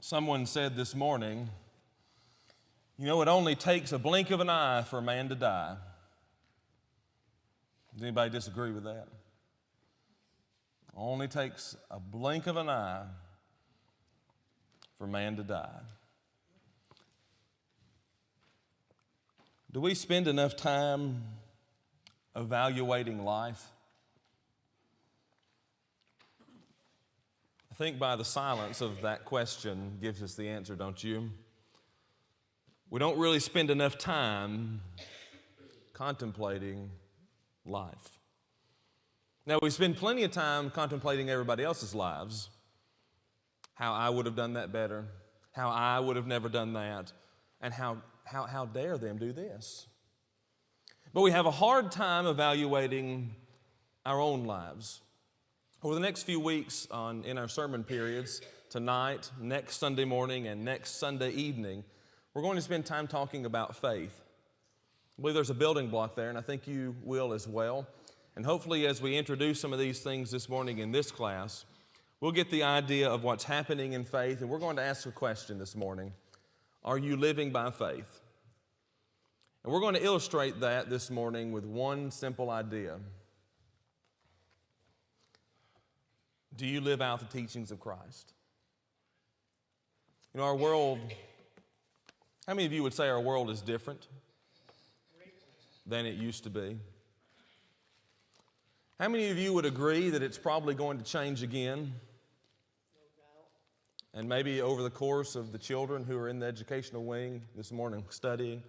Someone said this morning, it only takes a blink of an eye for a man to die. Does anybody disagree with that? Only takes a blink of an eye for man to die. Do we spend enough time evaluating life? I think by the silence of that question gives us the answer, don't you? We don't really spend enough time contemplating life. Now, we spend plenty of time contemplating everybody else's lives. How I would have done that better, how I would have never done that, and how dare them do this. But we have a hard time evaluating our own lives. Over the next few weeks in our sermon periods, tonight, next Sunday morning, and next Sunday evening, we're going to spend time talking about faith. I believe there's a building block there, and I think you will as well. And hopefully as we introduce some of these things this morning in this class, we'll get the idea of what's happening in faith, and we're going to ask a question this morning. Are you living by faith? And we're going to illustrate that this morning with one simple idea. Do you live out the teachings of Christ? Our world, how many of you would say our world is different than it used to be? How many of you would agree that it's probably going to change again? And maybe over the course of the children who are in the educational wing this morning studying,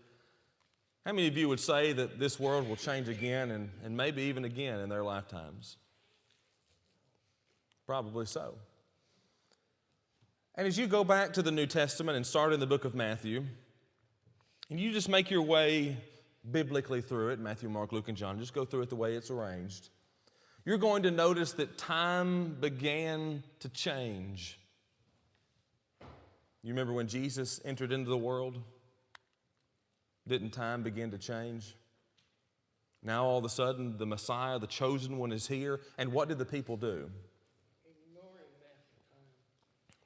how many of you would say that this world will change again and maybe even again in their lifetimes? Probably so. And as you go back to the New Testament and start in the book of Matthew, and you just make your way biblically through it, Matthew, Mark, Luke, and John, just go through it the way it's arranged, you're going to notice that time began to change. You remember when Jesus entered into the world? Didn't time begin to change? Now all of a sudden the Messiah, the chosen one, is here. And what did the people do?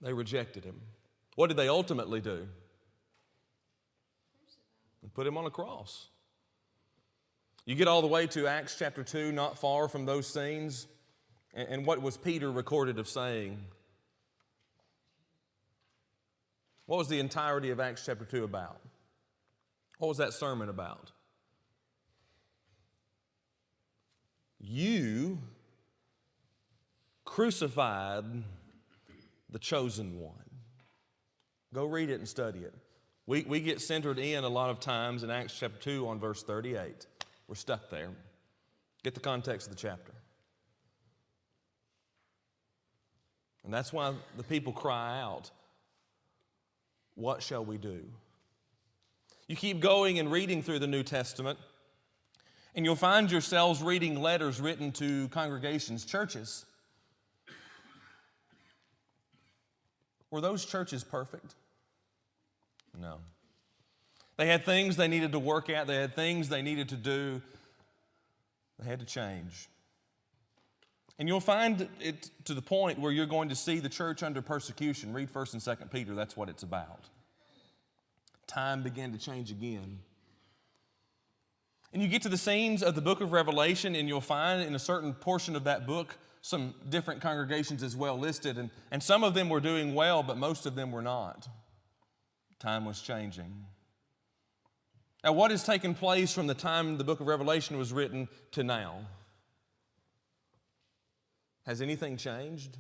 They rejected him. What did they ultimately do? They put him on a cross. You get all the way to Acts chapter 2, not far from those scenes. And what was Peter recorded of saying? What was the entirety of Acts chapter 2 about? What was that sermon about? You crucified the chosen one. Go read it and study it. We get centered in a lot of times in Acts chapter 2 on verse 38. We're stuck there. Get the context of the chapter. And that's why the people cry out, what shall we do? You keep going and reading through the New Testament, and you'll find yourselves reading letters written to congregations, churches. Were those churches perfect? No. They had things they needed to work at. They had things they needed to do. They had to change. And you'll find it to the point where you're going to see the church under persecution. Read 1 and 2 Peter. That's what it's about. Time began to change again. And you get to the scenes of the book of Revelation, and you'll find in a certain portion of that book some different congregations as well listed. And some of them were doing well, but most of them were not. Time was changing. Now, what has taken place from the time the book of Revelation was written to now? Has anything changed?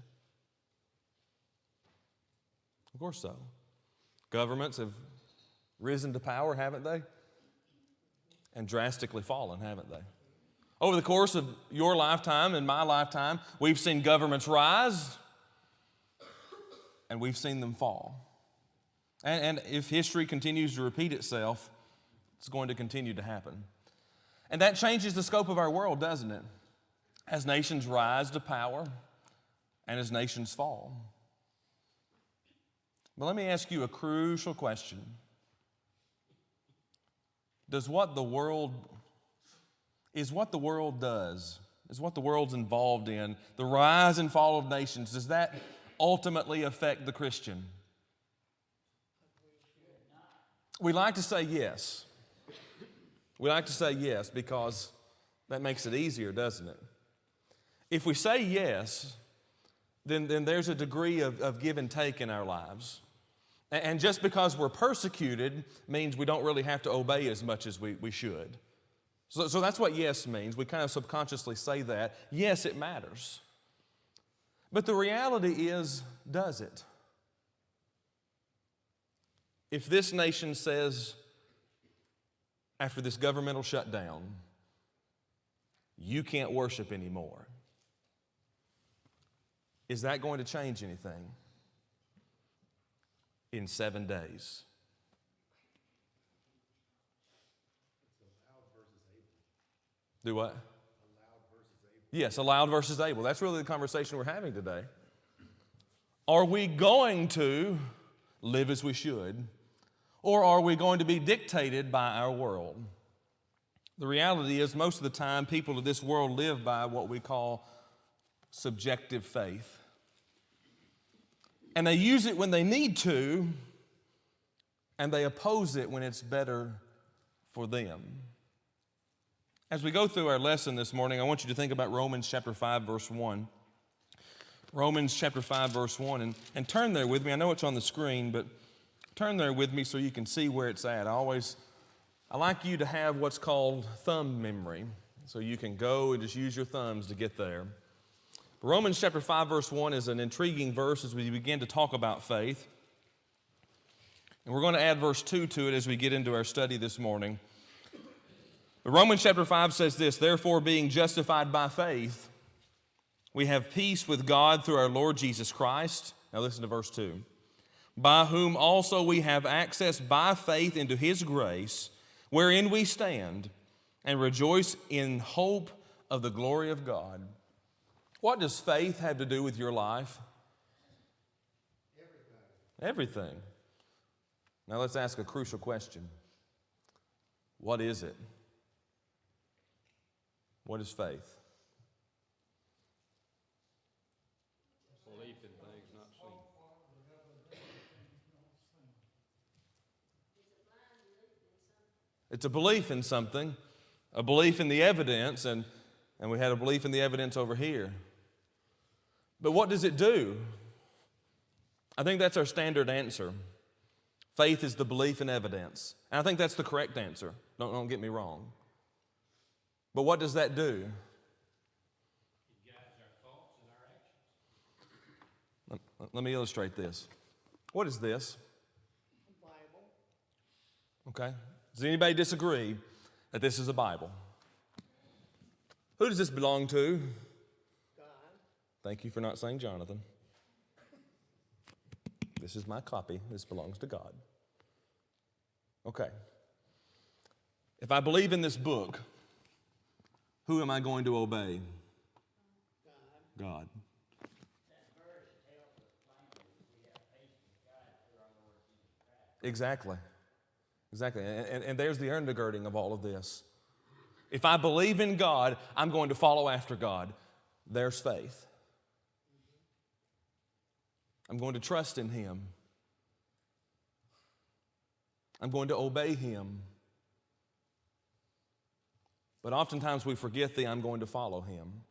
Of course so. Governments have risen to power, haven't they? And drastically fallen, haven't they? Over the course of your lifetime and my lifetime, we've seen governments rise and we've seen them fall. And if history continues to repeat itself, it's going to continue to happen. And that changes the scope of our world, doesn't it? As nations rise to power and as nations fall. But let me ask you a crucial question. Is what the world does, is what the world's involved in, the rise and fall of nations, does that ultimately affect the Christian? We like to say yes. We like to say yes because that makes it easier, doesn't it? If we say yes, then there's a degree of give and take in our lives. And just because we're persecuted means we don't really have to obey as much as we should. So that's what yes means. We kind of subconsciously say that. Yes, it matters. But the reality is, does it? If this nation says, after this governmental shutdown, you can't worship anymore, is that going to change anything in 7 days? Do what? Yes, allowed versus able. That's really the conversation we're having today. Are we going to live as we should, or are we going to be dictated by our world? The reality is, most of the time, people of this world live by what we call subjective faith. And they use it when they need to, and they oppose it when it's better for them. As we go through our lesson this morning, I want you to think about Romans chapter 5, verse 1. Romans chapter 5, verse 1. And turn there with me. I know it's on the screen, but turn there with me so you can see where it's at. I like you to have what's called thumb memory, so you can go and just use your thumbs to get there. Romans chapter 5, verse 1 is an intriguing verse as we begin to talk about faith. And we're going to add verse 2 to it as we get into our study this morning. But Romans chapter 5 says this, therefore, being justified by faith, we have peace with God through our Lord Jesus Christ. Now listen to verse 2. By whom also we have access by faith into his grace, wherein we stand and rejoice in hope of the glory of God. What does faith have to do with your life? Everything. Now let's ask a crucial question. What is it? What is faith? Belief in things not seen. It's a belief in something, a belief in the evidence, and we had a belief in the evidence over here. But what does it do? I think that's our standard answer. Faith is the belief in evidence. And I think that's the correct answer. Don't get me wrong. But what does that do? It guides our thoughts and our actions. Let me illustrate this. What is this? Bible. Okay. Does anybody disagree that this is a Bible? Who does this belong to? God. Thank you for not saying Jonathan. This is my copy. This belongs to God. Okay. If I believe in this book, who am I going to obey? God. That verse tells us plainly we have peace with God through our Lord Jesus Christ. Exactly. And there's the undergirding of all of this. If I believe in God, I'm going to follow after God. There's faith. I'm going to trust in Him. I'm going to obey Him. But oftentimes we forget the I'm going to follow Him.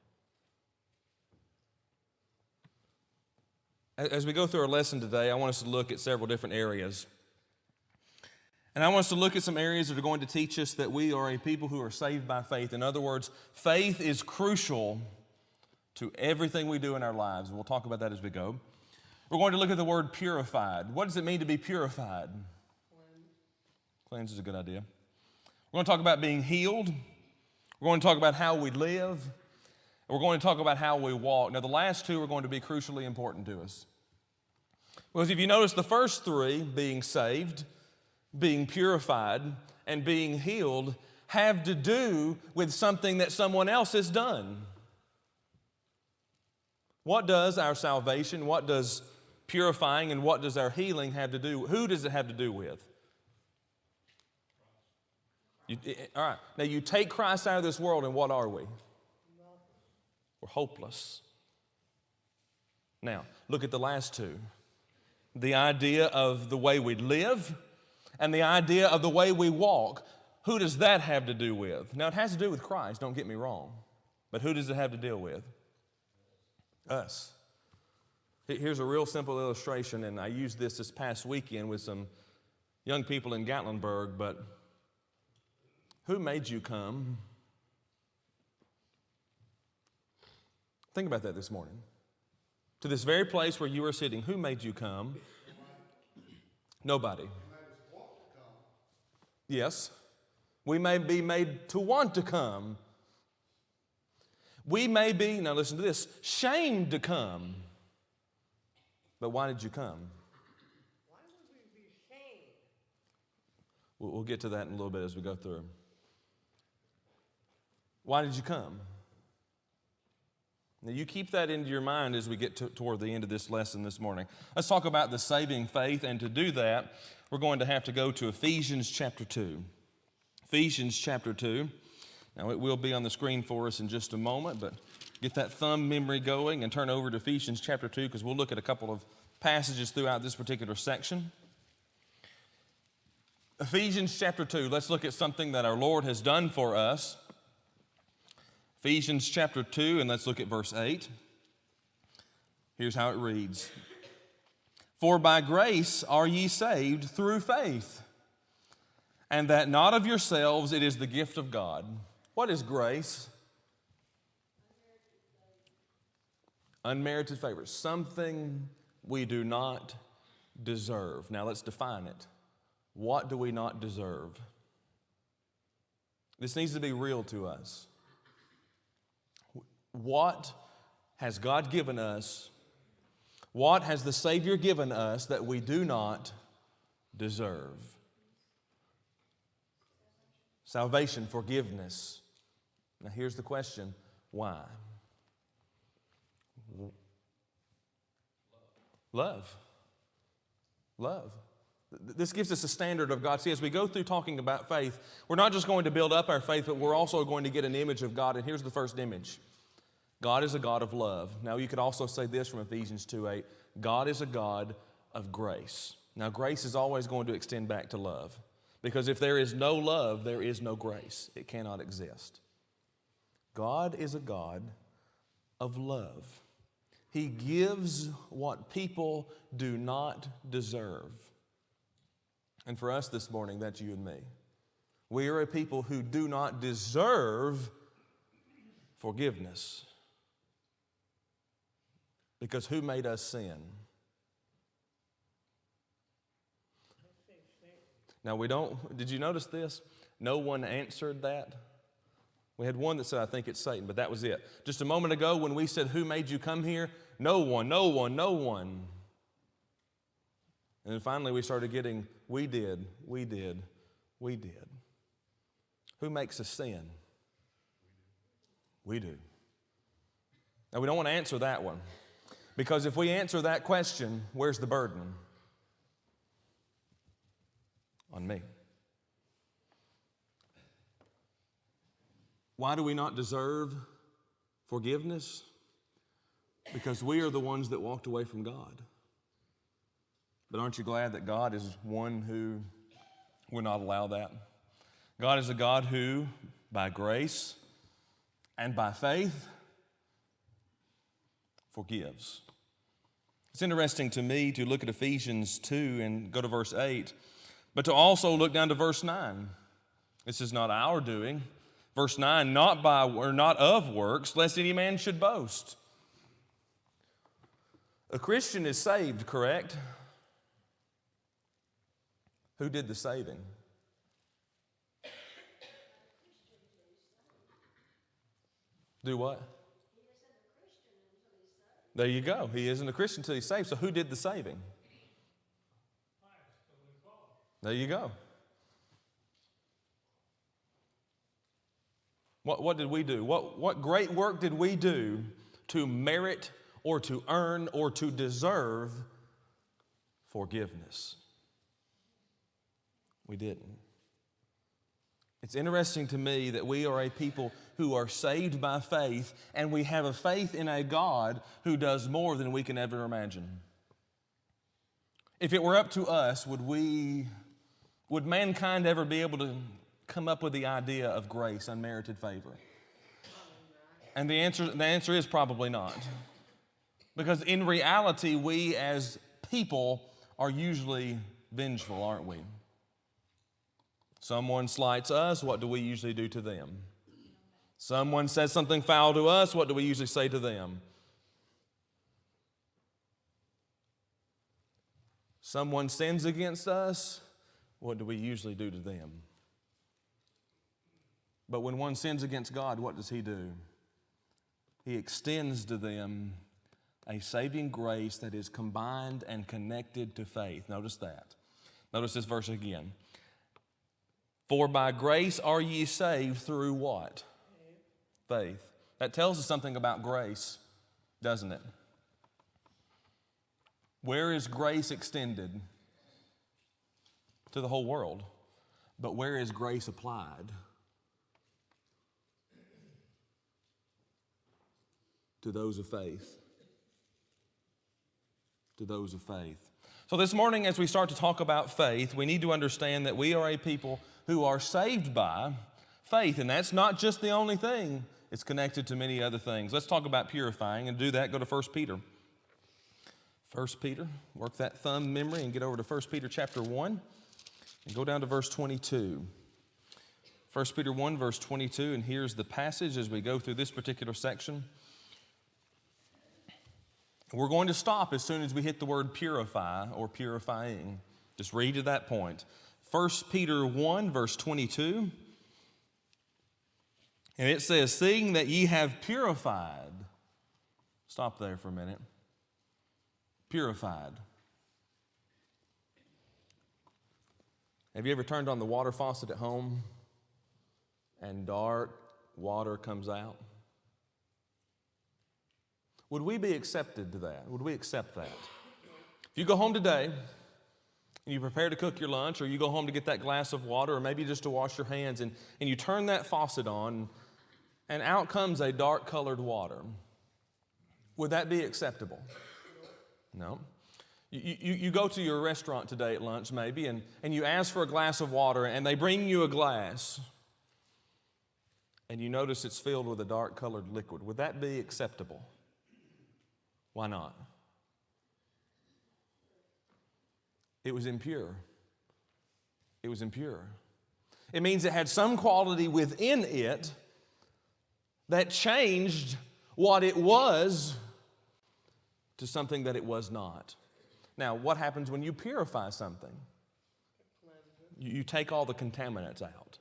As we go through our lesson today, I want us to look at several different areas. And I want us to look at some areas that are going to teach us that we are a people who are saved by faith. In other words, faith is crucial to everything we do in our lives. We'll talk about that as we go. We're going to look at the word purified. What does it mean to be purified? Cleanse is a good idea. We're going to talk about being healed. We're going to talk about how we live. And we're going to talk about how we walk. Now, the last two are going to be crucially important to us. Because if you notice, the first three, being saved, being purified, and being healed, have to do with something that someone else has done. What does our salvation, what does purifying, and what does our healing have to do? Who does it have to do with? All right. Now you take Christ out of this world, and what are we? We're hopeless. Now, look at the last two. The idea of the way we live and the idea of the way we walk, who does that have to do with? Now, it has to do with Christ, don't get me wrong. But who does it have to deal with? Us. Here's a real simple illustration, and I used this past weekend with some young people in Gatlinburg, but who made you come? Think about that this morning. To this very place where you are sitting, who made you come? Nobody. Yes. We may be made to want to come. We may be, now listen to this, shamed to come. But why did you come? Why would we be shamed? We'll get to that in a little bit as we go through. Why did you come? Now, you keep that into your mind as we get toward the end of this lesson this morning. Let's talk about the saving faith, and to do that, we're going to have to go to Ephesians chapter 2. Ephesians chapter 2. Now, it will be on the screen for us in just a moment, but get that thumb memory going and turn over to Ephesians chapter 2, because we'll look at a couple of passages throughout this particular section. Ephesians chapter 2, let's look at something that our Lord has done for us. Ephesians chapter 2, and let's look at verse 8. Here's how it reads. For by grace are ye saved through faith, and that not of yourselves, it is the gift of God. What is grace? Unmerited favor. Something we do not deserve. Now let's define it. What do we not deserve? This needs to be real to us. What has God given us? What has the Savior given us that we do not deserve? Salvation, forgiveness. Now here's the question, why? Love. Love. This gives us a standard of God. See, as we go through talking about faith, we're not just going to build up our faith, but we're also going to get an image of God. And here's the first image. God is a God of love. Now, you could also say this from Ephesians 2:8. God is a God of grace. Now, grace is always going to extend back to love. Because if there is no love, there is no grace. It cannot exist. God is a God of love. He gives what people do not deserve. And for us this morning, that's you and me. We are a people who do not deserve forgiveness. Because who made us sin? Now did you notice this? No one answered that. We had one that said, I think it's Satan, but that was it. Just a moment ago when we said, who made you come here? No one, no one, no one. And then finally we started getting, we did. Who makes us sin? We do. Now we don't want to answer that one. Because if we answer that question, where's the burden? On me. Why do we not deserve forgiveness? Because we are the ones that walked away from God. But aren't you glad that God is one who will not allow that? God is a God who, by grace and by faith, forgives. It's interesting to me to look at Ephesians 2 and go to verse 8, but to also look down to verse 9. This is not our doing. Verse 9, not of works, lest any man should boast. A Christian is saved, correct? Who did the saving? Do what? There you go. He isn't a Christian until he's saved. So who did the saving? There you go. What did we do? What great work did we do to merit or to earn or to deserve forgiveness? We didn't. It's interesting to me that we are a people who are saved by faith, and we have a faith in a God who does more than we can ever imagine. If it were up to us, would we Would mankind ever be able to come up with the idea of grace, unmerited favor? And the answer is probably not. Because in reality, we as people are usually vengeful, aren't we? Someone slights us, what do we usually do to them? Someone says something foul to us, what do we usually say to them? Someone sins against us, what do we usually do to them? But when one sins against God, what does He do? He extends to them a saving grace that is combined and connected to faith. Notice that. Notice this verse again. For by grace are ye saved through what? Faith. That tells us something about grace, doesn't it? Where is grace extended? To the whole world. But where is grace applied? To those of faith. To those of faith. So this morning, as we start to talk about faith, we need to understand that we are a people who are saved by faith. And that's not just the only thing. It's connected to many other things. Let's talk about purifying, and to do that, go to 1 Peter. 1 Peter, work that thumb memory and get over to 1 Peter chapter 1 and go down to verse 22. 1 Peter 1 verse 22, and here's the passage as we go through this particular section. We're going to stop as soon as we hit the word purify or purifying. Just read to that point. 1 Peter 1 verse 22, and it says, seeing that ye have purified. Stop there for a minute. Purified. Have you ever turned on the water faucet at home and dark water comes out? Would we be accepted to that? Would we accept that? If you go home today and you prepare to cook your lunch, or you go home to get that glass of water, or maybe just to wash your hands, and you turn that faucet on and out comes a dark colored water, would that be acceptable? No. You go to your restaurant today at lunch maybe, and you ask for a glass of water, and they bring you a glass, and you notice it's filled with a dark colored liquid. Would that be acceptable? Why not? It was impure. It was impure. It means it had some quality within it that changed what it was to something that it was not. Now, what happens when you purify something? You take all the contaminants out.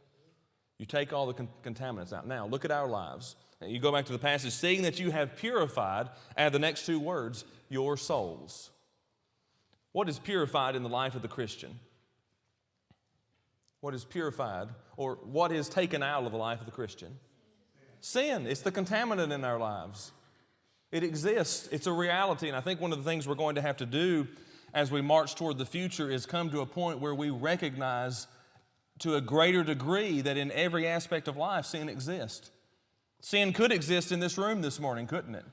You take all the contaminants out. Now, look at our lives. You go back to the passage, seeing that you have purified, add the next two words, your souls. What is purified in the life of the Christian? What is purified, or what is taken out of the life of the Christian? Sin. It's the contaminant in our lives. It exists. It's a reality. And I think one of the things we're going to have to do as we march toward the future is come to a point where we recognize to a greater degree that in every aspect of life, sin exists. Sin could exist in this room this morning, couldn't it?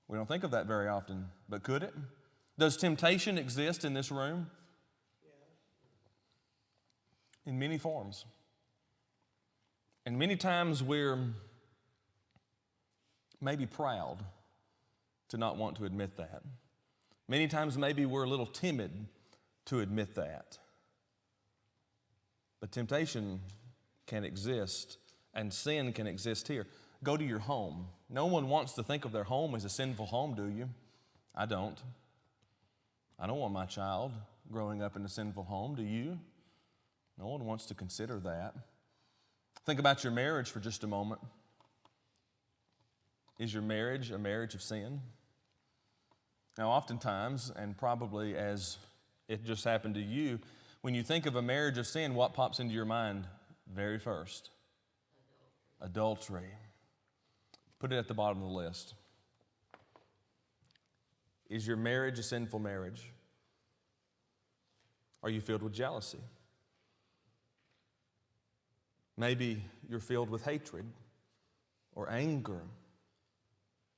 We don't think of that very often, but could it? Does temptation exist in this room? In many forms. And many times we're maybe proud to not want to admit that. Many times maybe we're a little timid to admit that. But temptation can exist, and sin can exist here. Go to your home. No one wants to think of their home as a sinful home, do you? I don't. I don't want my child growing up in a sinful home, do you? No one wants to consider that. Think about your marriage for just a moment. Is your marriage a marriage of sin? Now, oftentimes, and probably as it just happened to you, when you think of a marriage of sin, what pops into your mind very first? Adultery. Put it at the bottom of the list. Is your marriage a sinful marriage? Are you filled with jealousy? Maybe you're filled with hatred or anger.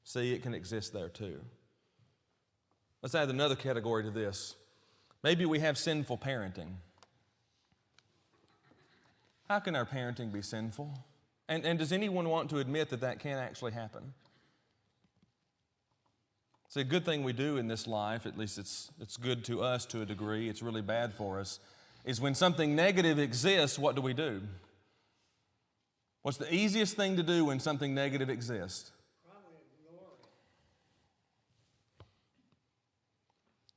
See, it can exist there too. Let's add another category to this. Maybe we have sinful parenting. How can our parenting be sinful? And does anyone want to admit that that can actually happen? It's a good thing we do in this life, at least it's good to us to a degree, it's really bad for us, is when something negative exists, what do? What's the easiest thing to do when something negative exists? Probably ignore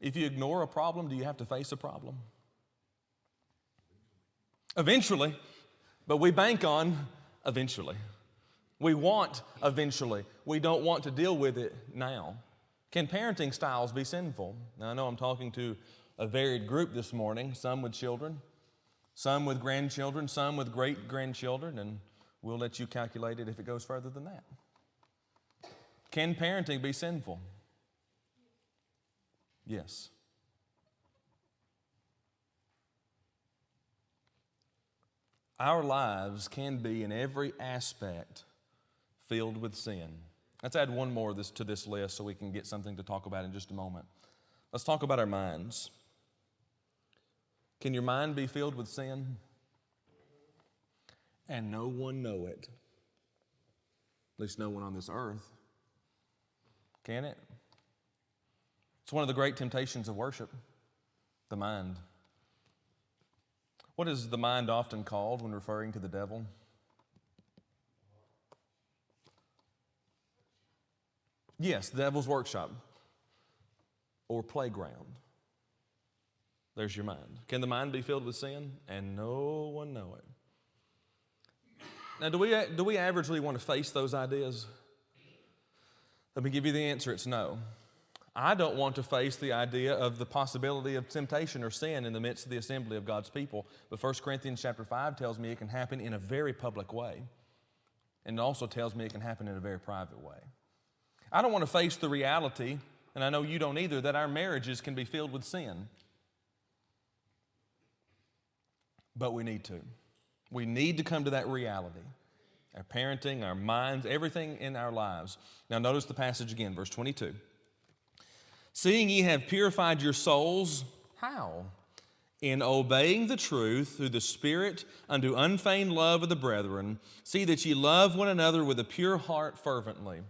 it. If you ignore a problem, do you have to face a problem? Eventually, but we bank on eventually. We want eventually. We don't want to deal with it now. Can parenting styles be sinful? Now, I know I'm talking to a varied group this morning, some with children, some with grandchildren, some with great-grandchildren, and we'll let you calculate it if it goes further than that. Can parenting be sinful? Yes. Our lives can be in every aspect filled with sin. Let's add one more to this list so we can get something to talk about in just a moment. Let's talk about our minds. Can your mind be filled with sin? And no one know it. At least no one on this earth. Can it? It's one of the great temptations of worship, the mind. What is the mind often called when referring to the devil? Yes, the devil's workshop or playground. There's your mind. Can the mind be filled with sin? And no one know it. Now, do we averagely want to face those ideas? Let me give you the answer. It's no. I don't want to face the idea of the possibility of temptation or sin in the midst of the assembly of God's people. But 1 Corinthians chapter 5 tells me it can happen in a very public way. And it also tells me it can happen in a very private way. I don't want to face the reality, and I know you don't either, that our marriages can be filled with sin. But we need to. We need to come to that reality. Our parenting, our minds, everything in our lives. Now notice the passage again, verse 22. Seeing ye have purified your souls, how? In obeying the truth through the Spirit unto unfeigned love of the brethren, see that ye love one another with a pure heart fervently.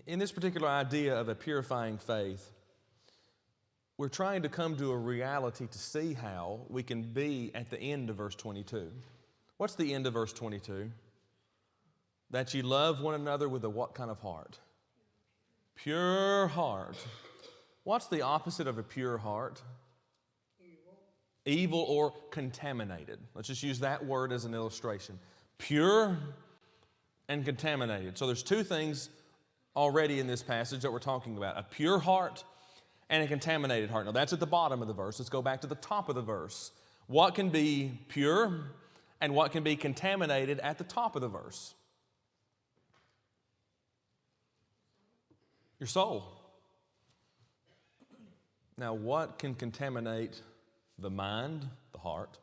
In this particular idea of a purifying faith, we're trying to come to a reality to see how we can be at the end of verse 22. What's the end of verse 22? That ye love one another with a what kind of heart? Pure heart. What's the opposite of a pure heart? Evil or contaminated. Let's just use that word as an illustration. Pure and contaminated. So there's two things already in this passage that we're talking about. A pure heart and a contaminated heart. Now that's at the bottom of the verse. Let's go back to the top of the verse. What can be pure and what can be contaminated at the top of the verse? Your soul. Now, what can contaminate the mind, the heart,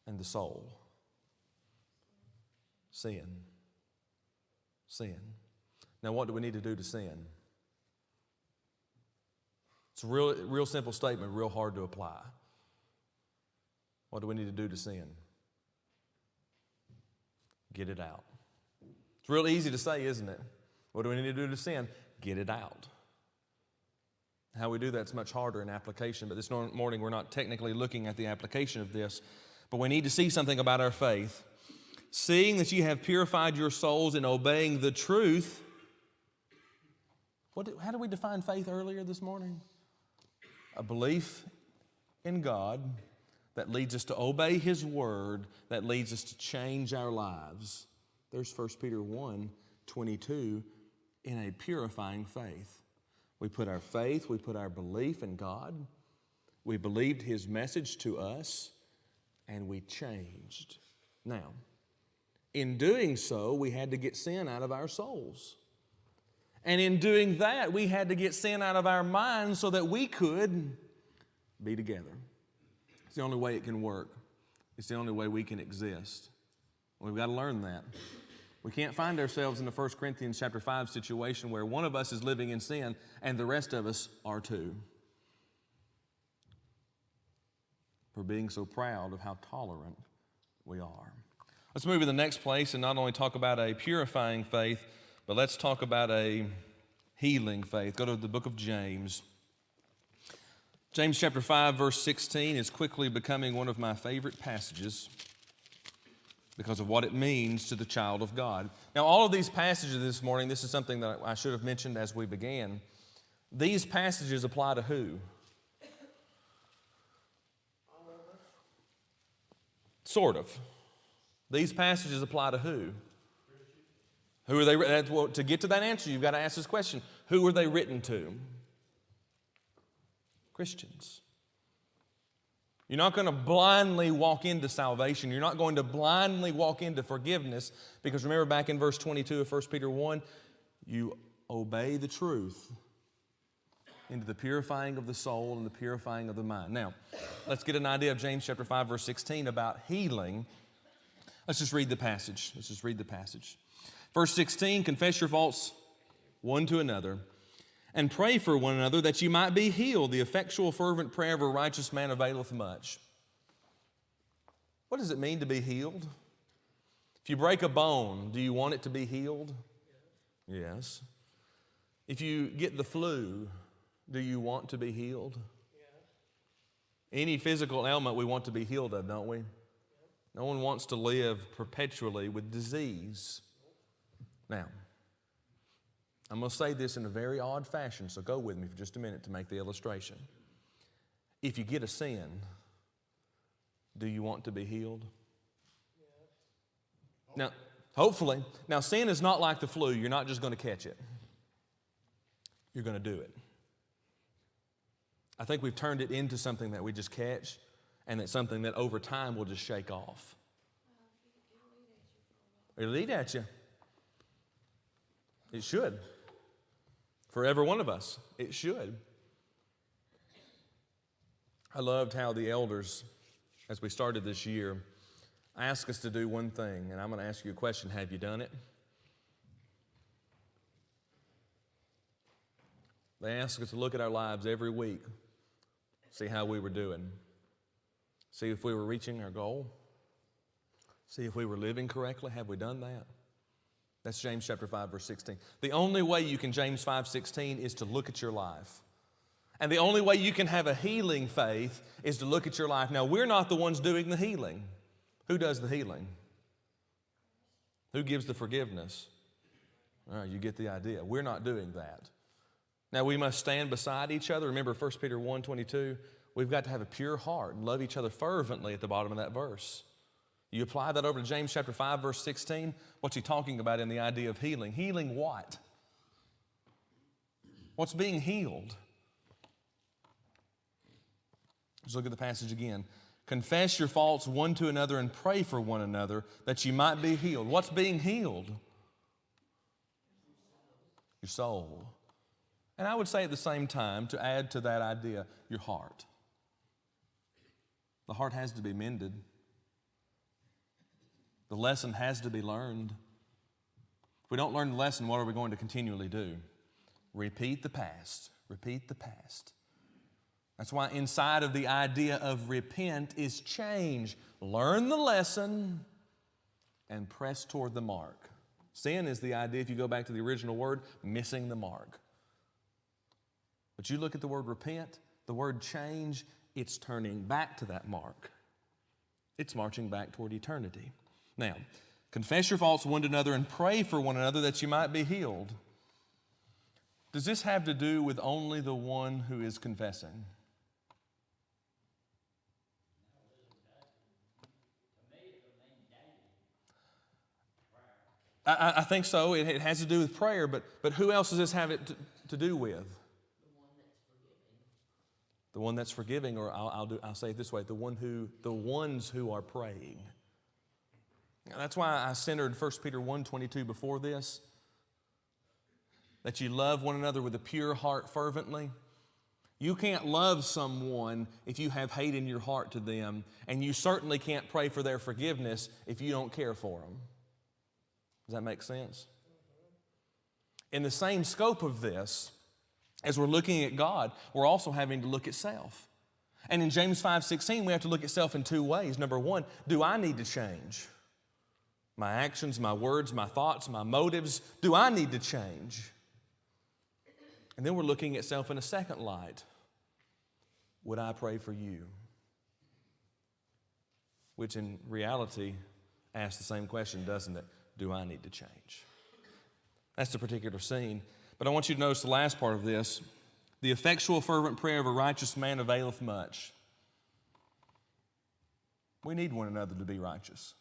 and the soul? Sin. Sin. Now, what do we need to do to sin? It's a real simple statement, real hard to apply. What do we need to do to sin? Get it out. It's real easy to say, isn't it? What do we need to do to sin? Get it out. How we do that's much harder in application, but this morning we're not technically looking at the application of this, but we need to see something about our faith. Seeing that you have purified your souls in obeying the truth. How do we define faith earlier this morning? A belief in God that leads us to obey His Word, that leads us to change our lives. There's 1 Peter 1:22, in a purifying faith. We put our faith, we put our belief in God, we believed His message to us, and we changed. Now, in doing so, we had to get sin out of our souls. And in doing that, we had to get sin out of our minds so that we could be together. It's the only way it can work. It's the only way we can exist. We've got to learn that. We can't find ourselves in the 1 Corinthians chapter 5 situation where one of us is living in sin and the rest of us are too. For being so proud of how tolerant we are. Let's move to the next place and not only talk about a purifying faith, but let's talk about a healing faith. Go to the book of James. James chapter 5, verse 16 is quickly becoming one of my favorite passages because of what it means to the child of God. Now, all of these passages this morning, this is something that I should have mentioned as we began. These passages apply to who? Sort of. These passages apply to who? Who are they? Well, to get to that answer, you've got to ask this question. Who are they written to? Christians. You're not going to blindly walk into salvation. You're not going to blindly walk into forgiveness because remember back in verse 22 of 1 Peter 1, you obey the truth into the purifying of the soul and the purifying of the mind. Now, let's get an idea of James chapter 5, verse 16 about healing. Let's just read the passage. Verse 16, confess your faults one to another and pray for one another that you might be healed. The effectual fervent prayer of a righteous man availeth much. What does it mean to be healed? If you break a bone, do you want it to be healed? Yes. If you get the flu, do you want to be healed? Any physical ailment we want to be healed of, don't we? No one wants to live perpetually with disease. Now, I'm going to say this in a very odd fashion, so go with me for just a minute to make the illustration. If you get a sin, do you want to be healed? Now, hopefully. Now, sin is not like the flu. You're not just going to catch it. You're going to do it. I think we've turned it into something that we just catch and it's something that over time we'll just shake off. It'll eat at you. It should. For every one of us, it should. I loved how the elders, as we started this year, asked us to do one thing, and I'm going to ask you a question. Have you done it? They asked us to look at our lives every week, see how we were doing, see if we were reaching our goal, see if we were living correctly. Have we done that? That's James chapter 5, verse 16. The only way you can James 5:16 is to look at your life. And the only way you can have a healing faith is to look at your life. Now, we're not the ones doing the healing. Who does the healing? Who gives the forgiveness? All right, you get the idea. We're not doing that. Now, we must stand beside each other. Remember 1 Peter 1:22, we've got to have a pure heart and love each other fervently at the bottom of that verse. You apply that over to James chapter 5, verse 16, what's he talking about in the idea of healing? Healing what? What's being healed? Let's look at the passage again. Confess your faults one to another and pray for one another that you might be healed. What's being healed? Your soul. And I would say at the same time, to add to that idea, your heart. The heart has to be mended. The lesson has to be learned. If we don't learn the lesson, what are we going to continually do? Repeat the past. Repeat the past. That's why inside of the idea of repent is change. Learn the lesson and press toward the mark. Sin is the idea, if you go back to the original word, missing the mark. But you look at the word repent, the word change, it's turning back to that mark. It's marching back toward eternity. Now, confess your faults one to another and pray for one another that you might be healed. Does this have to do with only the one who is confessing? I think so. It has to do with prayer, but who else does this have it to do with? The one that's forgiving, or I'll say it this way: the ones who are praying. Now, that's why I centered 1 Peter 1:22 before this. That you love one another with a pure heart fervently. You can't love someone if you have hate in your heart to them, and you certainly can't pray for their forgiveness if you don't care for them. Does that make sense? In the same scope of this, as we're looking at God, we're also having to look at self. And in James 5:16, we have to look at self in two ways. Number one, do I need to change? My actions, my words, my thoughts, my motives, do I need to change? And then we're looking at self in a second light. Would I pray for you? Which in reality asks the same question, doesn't it? Do I need to change? That's the particular scene. But I want you to notice the last part of this. The effectual fervent prayer of a righteous man availeth much. We need one another to be righteous.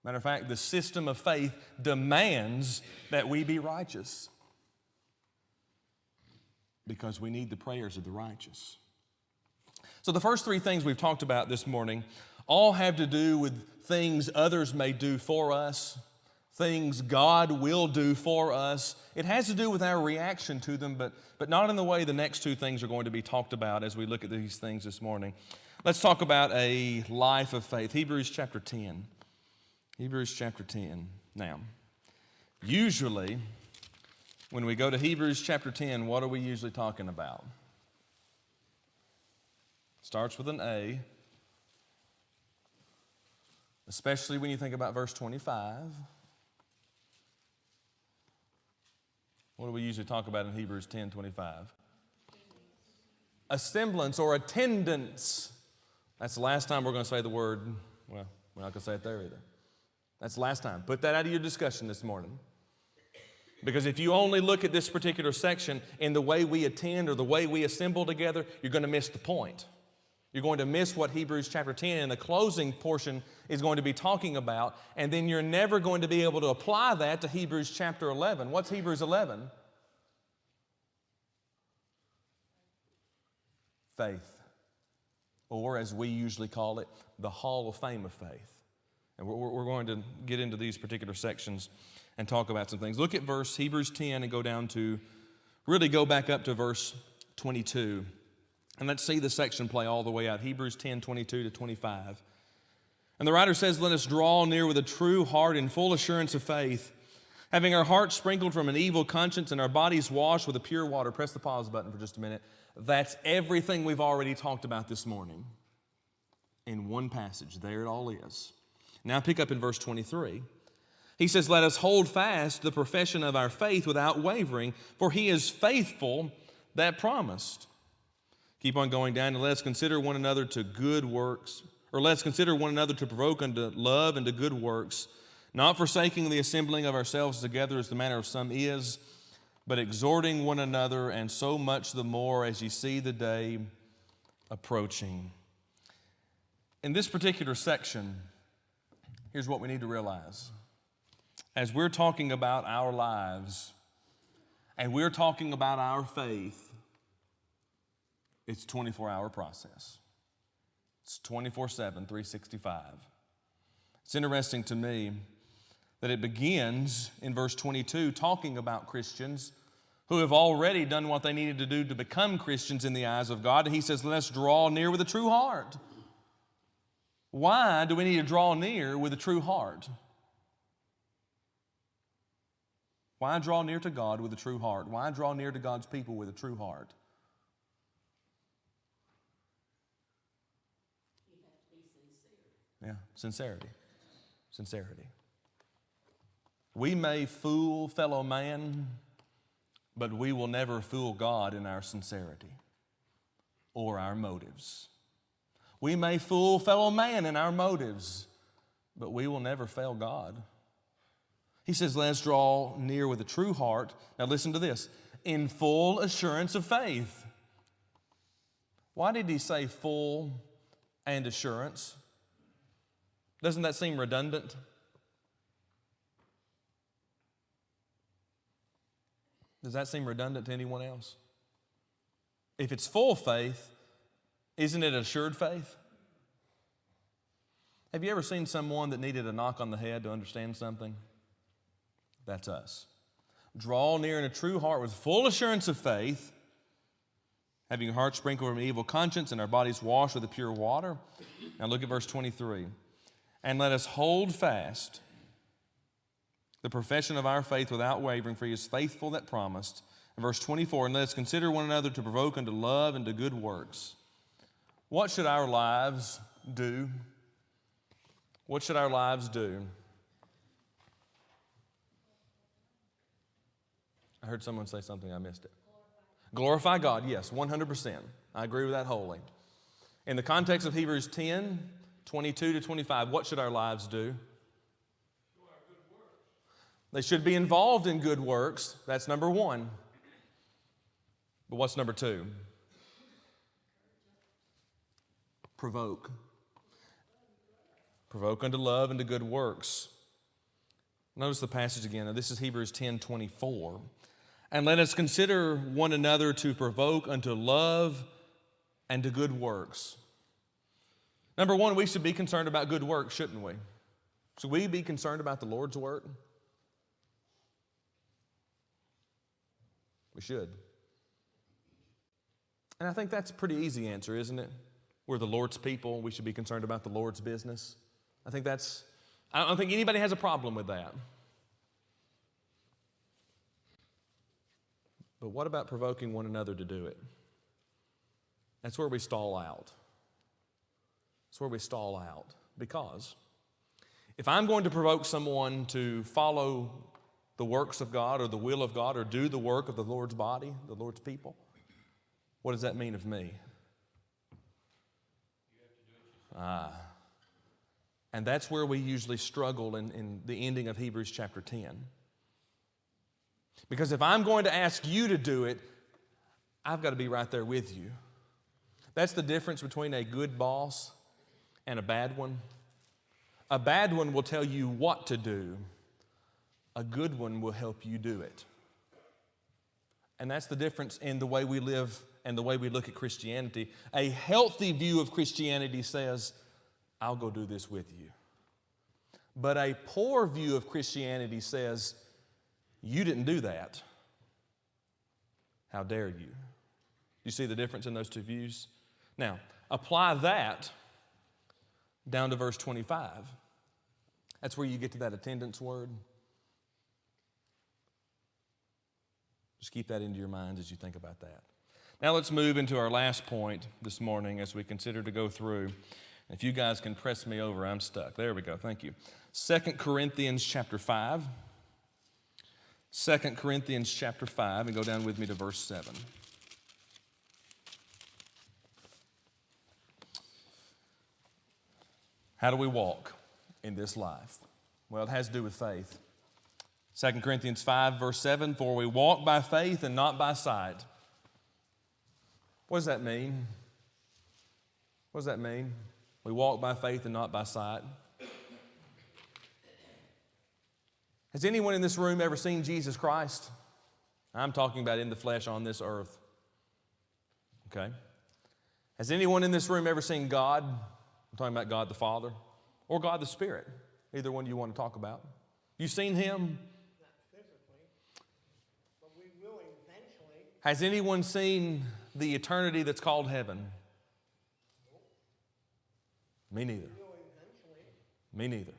Matter of fact, the system of faith demands that we be righteous because we need the prayers of the righteous. So the first three things we've talked about this morning all have to do with things others may do for us, things God will do for us. It has to do with our reaction to them, but not in the way the next two things are going to be talked about as we look at these things this morning. Let's talk about a life of faith. Hebrews chapter 10. Hebrews chapter 10. Now, usually, when we go to Hebrews chapter 10, what are we usually talking about? Starts with an A, especially when you think about verse 25. What do we usually talk about in Hebrews 10:25? A semblance or attendance. That's the last time we're going to say the word, well, we're not going to say it there either. That's the last time. Put that out of your discussion this morning. Because if you only look at this particular section in the way we attend or the way we assemble together, you're going to miss the point. You're going to miss what Hebrews chapter 10 and the closing portion is going to be talking about, and then you're never going to be able to apply that to Hebrews chapter 11. What's Hebrews 11? Faith. Or as we usually call it, the Hall of Fame of faith. And we're going to get into these particular sections and talk about some things. Look at Hebrews 10 and go back up to verse 22. And let's see the section play all the way out. Hebrews 10, 22 to 25. And the writer says, let us draw near with a true heart in full assurance of faith, having our hearts sprinkled from an evil conscience and our bodies washed with a pure water. Press the pause button for just a minute. That's everything we've already talked about this morning in one passage. There it all is. Now pick up in verse 23. He says, let us hold fast the profession of our faith without wavering, for he is faithful that promised. Keep on going down, and let us consider one another to good works, or let us consider one another to provoke unto love and to good works, not forsaking the assembling of ourselves together as the manner of some is, but exhorting one another, and so much the more as ye see the day approaching. In this particular section, here's what we need to realize. As we're talking about our lives, and we're talking about our faith, it's a 24-hour process. It's 24/7, 365. It's interesting to me that it begins in verse 22 talking about Christians who have already done what they needed to do to become Christians in the eyes of God. And he says, let's draw near with a true heart. Why do we need to draw near with a true heart? Why draw near to God with a true heart? Why draw near to God's people with a true heart? You have to be sincere. Yeah, sincerity. Sincerity. We may fool fellow man, but we will never fool God in our sincerity or our motives. We may fool fellow man in our motives, but we will never fail God. He says, let's draw near with a true heart. Now listen to this. In full assurance of faith. Why did he say full and assurance? Doesn't that seem redundant? Does that seem redundant to anyone else? If it's full faith, isn't it assured faith? Have you ever seen someone that needed a knock on the head to understand something? That's us. Draw near in a true heart with full assurance of faith, having your heart sprinkled from evil conscience and our bodies washed with the pure water. Now look at verse 23. And let us hold fast the profession of our faith without wavering, for he is faithful that promised. And verse 24, and let us consider one another to provoke unto love and to good works. What should our lives do? What should our lives do? I heard someone say something, I missed it. Glorify God, yes, 100%. I agree with that wholly. In the context of Hebrews 10, 22 to 25, what should our lives do? They should be involved in good works. That's number one. But what's number two? Provoke. Provoke unto love and to good works. Notice the passage again. Now, this is Hebrews 10:24. And let us consider one another to provoke unto love and to good works. Number one, we should be concerned about good works, shouldn't we? Should we be concerned about the Lord's work? We should. And I think that's a pretty easy answer, isn't it? We're the Lord's people. We should be concerned about the Lord's business. I don't think anybody has a problem with that. But what about provoking one another to do it? That's where we stall out. That's where we stall out. Because if I'm going to provoke someone to follow the works of God or the will of God or do the work of the Lord's body, the Lord's people, what does that mean of me? And that's where we usually struggle in the ending of Hebrews chapter 10. Because if I'm going to ask you to do it, I've got to be right there with you. That's the difference between a good boss and a bad one. A bad one will tell you what to do. A good one will help you do it. And that's the difference in the way we live and the way we look at Christianity. A healthy view of Christianity says, I'll go do this with you. But a poor view of Christianity says, you didn't do that. How dare you? You see the difference in those two views? Now, apply that down to verse 25. That's where you get to that attendance word. Just keep that into your minds as you think about that. Now let's move into our last point this morning as we consider to go through. If you guys can press me over, I'm stuck. There we go, thank you. 2 Corinthians chapter 5. 2 Corinthians chapter 5, and go down with me to verse 7. How do we walk in this life? Well, it has to do with faith. 2 Corinthians 5, verse 7, for we walk by faith and not by sight. What does that mean? What does that mean? We walk by faith and not by sight. Has anyone in this room ever seen Jesus Christ? I'm talking about in the flesh on this earth. Okay? Has anyone in this room ever seen God? I'm talking about God the Father or God the Spirit. Either one you want to talk about. You seen Him? Not physically, but we will eventually. Has anyone seen the eternity that's called heaven? Me neither. We will eventually. Me neither.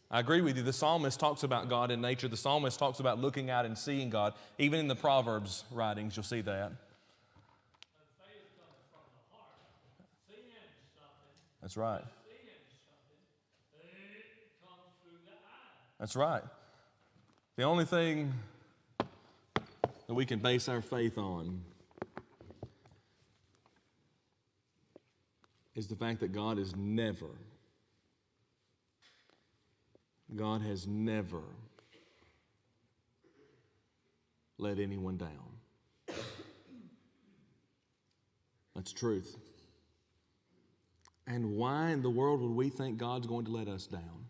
I agree with you. The psalmist talks about God in nature. The psalmist talks about looking out and seeing God. Even in the Proverbs writings, you'll see that. Faith comes from the heart. Seeing something. That's right. Seeing something. It comes through the eye. That's right. The only thing that we can base our faith on is the fact that God has never let anyone down. That's truth. And why in the world would we think God's going to let us down?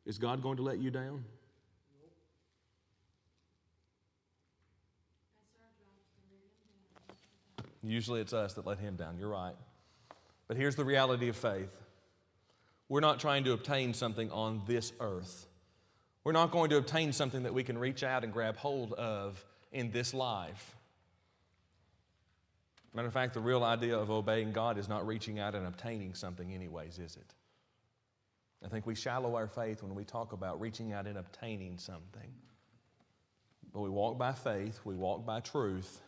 Is God going to let you down? Usually it's us that let Him down. You're right. But here's the reality of faith. We're not trying to obtain something on this earth. We're not going to obtain something that we can reach out and grab hold of in this life. Matter of fact, the real idea of obeying God is not reaching out and obtaining something anyways, is it? I think we shallow our faith when we talk about reaching out and obtaining something. But we walk by faith, we walk by truth,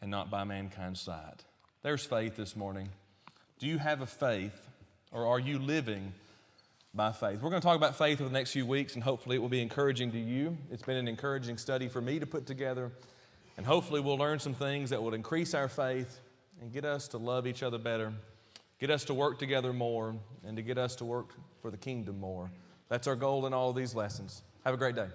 and not by mankind's sight. There's faith this morning. Do you have a faith, or are you living by faith? We're going to talk about faith over the next few weeks, and hopefully it will be encouraging to you. It's been an encouraging study for me to put together, and hopefully we'll learn some things that will increase our faith and get us to love each other better, get us to work together more, and to get us to work for the kingdom more. That's our goal in all of these lessons. Have a great day.